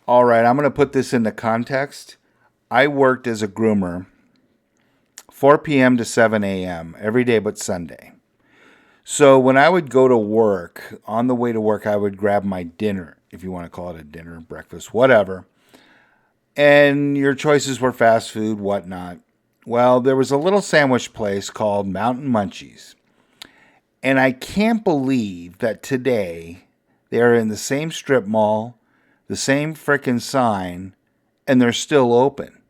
All right, I'm going to put this into context. I worked as a groomer 4 p.m. to 7 a.m. every day but Sunday. So when I would go to work, on the way to work, I would grab my dinner, if you want to call it a dinner, breakfast, whatever. And your choices were fast food, whatnot. Well, there was a little sandwich place called Mountain Munchies. And I can't believe that today they are in the same strip mall, the same frickin' sign, and they're still open.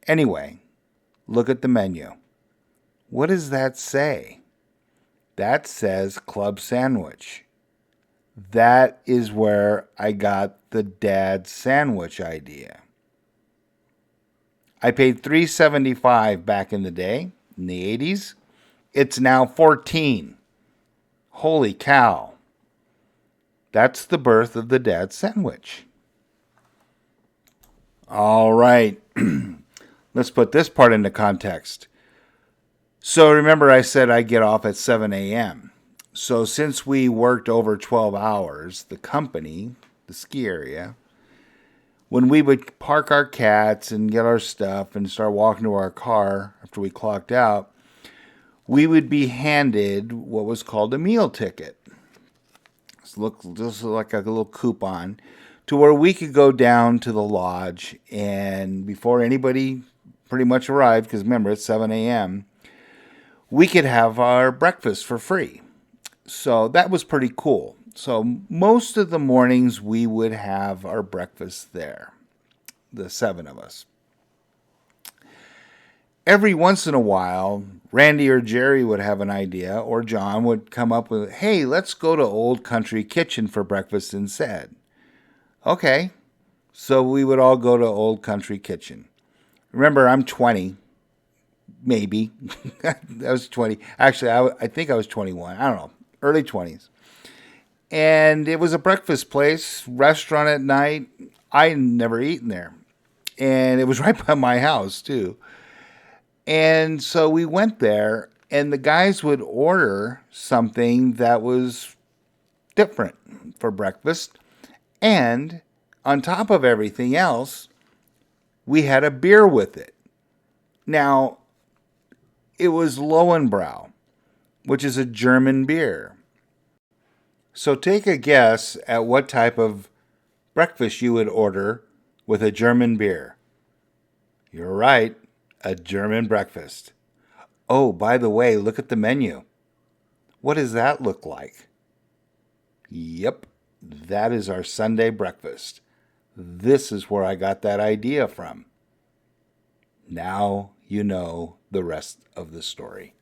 Anyway, look at the menu. What does that say? That says club sandwich. That is where I got the dad sandwich idea. I paid $3.75 back in the day, in the 80s. It's now 14. Holy cow. That's the birth of the dad sandwich. All right. Let's put this part into context. So remember I said I get off at 7 a.m. So since we worked over 12 hours, the company, the ski area, when we would park our cats and get our stuff and start walking to our car after we clocked out, we would be handed what was called a meal ticket. This looked like a little coupon to where we could go down to the lodge, and before anybody pretty much arrived, because remember it's 7 a.m., we could have our breakfast for free. So that was pretty cool. So most of the mornings we would have our breakfast there, the seven of us. Every once in a while, Randy or Jerry would have an idea, or John would come up with, hey, let's go to Old Country Kitchen for breakfast instead. Okay, so we would all go to Old Country Kitchen. Remember, I'm 20, maybe. I was 20. Actually, I think I was 21. I don't know, early 20s. And it was a breakfast place, restaurant at night. I never eaten there. And it was right by my house, too. And so we went there, and the guys would order something that was different for breakfast. And on top of everything else, we had a beer with it. Now, it was Lowenbrau, which is a German beer. So take a guess at what type of breakfast you would order with a German beer. You're right, a German breakfast. Oh, by the way, look at the menu. What does that look like? Yep, that is our Sunday breakfast. This is where I got that idea from. Now you know the rest of the story.